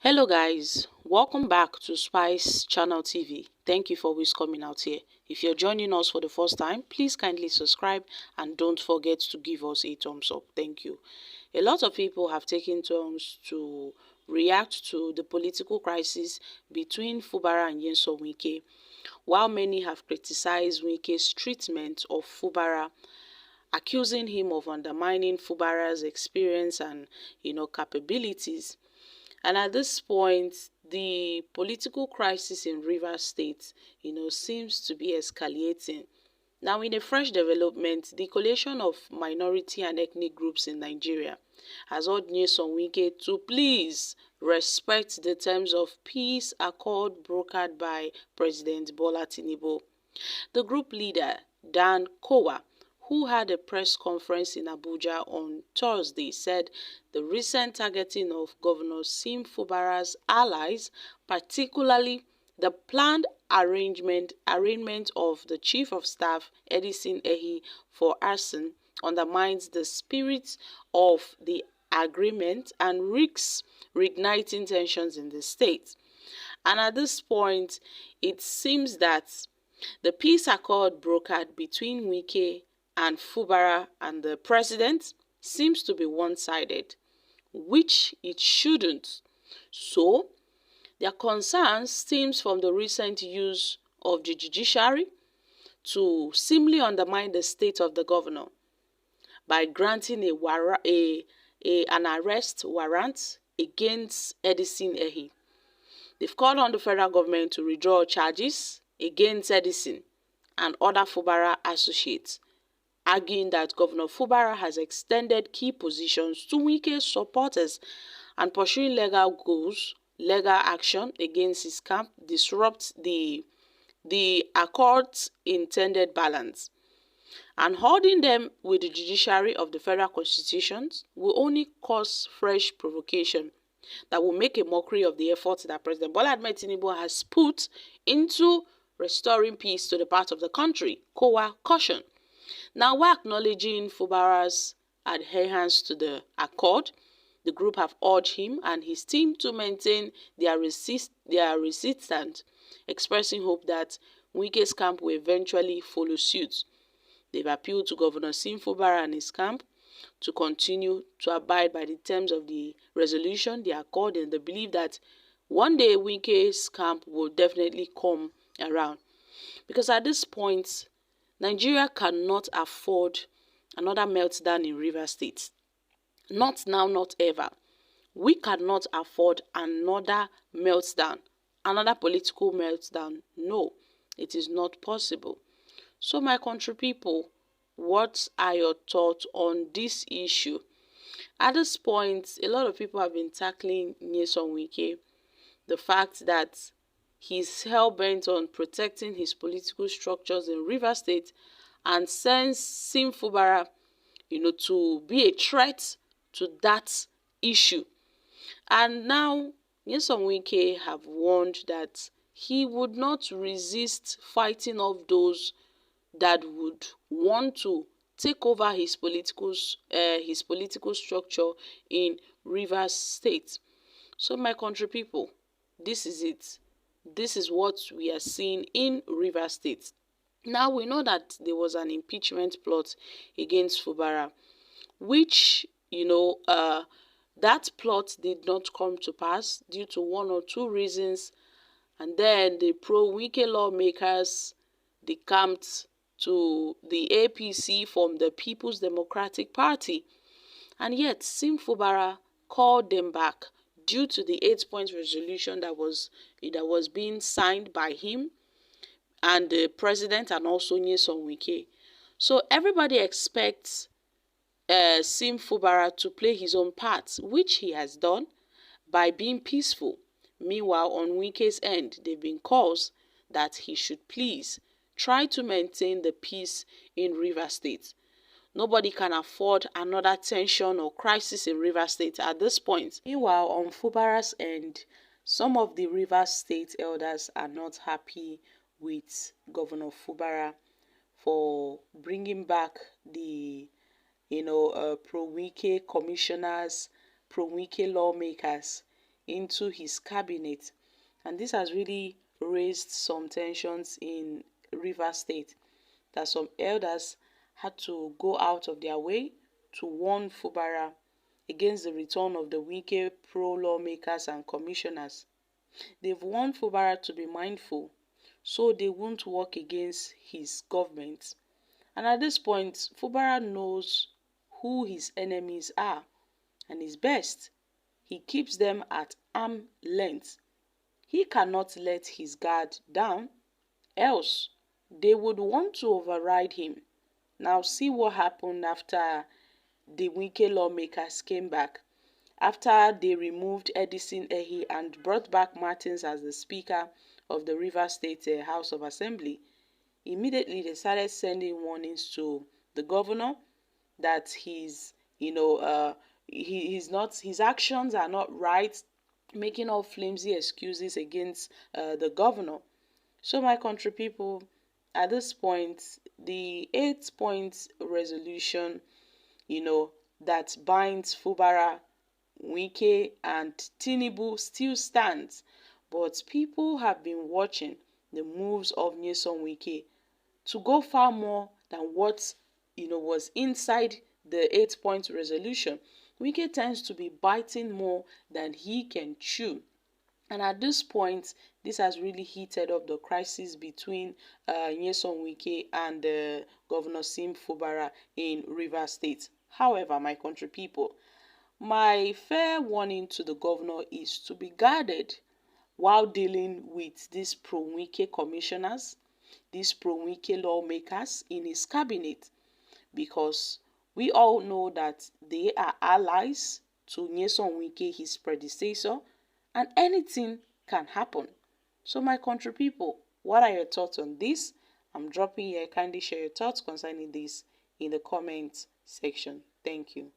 Hello guys, welcome back to Spice Channel TV. Thank you for always coming out here. If you're joining us for the first time, please kindly subscribe and don't forget to give us a thumbs up. Thank you. A lot of people have taken turns to react to the political crisis between Fubara and Wike, while many have criticized Wike's treatment of Fubara, accusing him of undermining Fubara's experience and capabilities. And at this point, the political crisis in Rivers State, seems to be escalating. Now, in a fresh development, the coalition of minority and ethnic groups in Nigeria has urged Nyesom Wike to please respect the terms of peace accord brokered by President Bola Tinubu. The group leader, Dan Kowa, who had a press conference in Abuja on Thursday, said the recent targeting of Governor Sim Fubara's allies, particularly the planned arraignment of the Chief of Staff, Edison Ehi, for arson, undermines the spirit of the agreement and risks reigniting tensions in the state. And at this point, it seems that the peace accord brokered between Wike and Fubara and the president seems to be one-sided, which it shouldn't. So, their concern stems from the recent use of the judiciary to simply undermine the state of the governor by granting an arrest warrant against Edison Ehi. They've called on the federal government to withdraw charges against Edison and other Fubara associates, arguing that Governor Fubara has extended key positions to Wike's supporters and pursuing legal action against his camp disrupts the accord's intended balance. And holding them with the judiciary of the federal constitutions will only cause fresh provocation that will make a mockery of the efforts that President Bola Ahmed Tinubu has put into restoring peace to the part of the country, Kowa cautioned. Now, while acknowledging Fubara's adherence to the accord, the group have urged him and his team to maintain their resistance, expressing hope that Wike's camp will eventually follow suit. They've appealed to Governor Sim Fubara and his camp to continue to abide by the terms of the resolution, the accord, and they believe that one day Wike's camp will definitely come around. Because at this point, Nigeria cannot afford another meltdown in Rivers State. Not now, not ever. We cannot afford another meltdown, another political meltdown. No, it is not possible. So my country people, what are your thoughts on this issue? At this point, a lot of people have been tackling Nyesom Wike, the fact that he's hell-bent on protecting his political structures in Rivers State and sends Sim Fubara, to be a threat to that issue. And now, Nyesom Wike have warned that he would not resist fighting off those that would want to take over his political structure in Rivers State. So my country people, this is it. This is what we are seeing in Rivers State. Now we know that there was an impeachment plot against Fubara, which, that plot did not come to pass due to one or two reasons. And then the pro-Wike lawmakers decamped to the APC from the People's Democratic Party. And yet, Sim Fubara called them back due to the 8-point resolution that was being signed by him and the president and also Nyesom Wike. So everybody expects Sim Fubara to play his own part, which he has done by being peaceful. Meanwhile, on Wike's end, they've been calls that he should please try to maintain the peace in Rivers State. Nobody can afford another tension or crisis in Rivers State at this point. Meanwhile, on Fubara's end, some of the Rivers State elders are not happy with Governor Fubara for bringing back the pro-Wike commissioners, pro-Wike lawmakers into his cabinet. And this has really raised some tensions in Rivers State, that some elders had to go out of their way to warn Fubara against the return of the Wike pro-lawmakers and commissioners. They've warned Fubara to be mindful so they won't work against his government. And at this point, Fubara knows who his enemies are and is best. He keeps them at arm's length. He cannot let his guard down, else they would want to override him. Now see what happened after the Wike lawmakers came back. After they removed Edison Ehi and brought back Martins as the Speaker of the Rivers State House of Assembly, immediately they started sending warnings to the governor that his actions are not right, making all flimsy excuses against the governor. So my country people, at this point, the 8-point resolution, that binds Fubara, Wike, and Tinubu still stands. But people have been watching the moves of Nyesom Wike to go far more than what was inside the 8-point resolution. Wike tends to be biting more than he can chew. And at this point, this has really heated up the crisis between Nyesom Wike and Governor Sim Fubara in Rivers State. However, my country people, my fair warning to the governor is to be guarded while dealing with these pro-Wike commissioners, these pro-Wike lawmakers in his cabinet, because we all know that they are allies to Nyesom Wike, his predecessor, and anything can happen. So my country people, what are your thoughts on this? I'm dropping here. Kindly share your thoughts concerning this in the comment section. Thank you.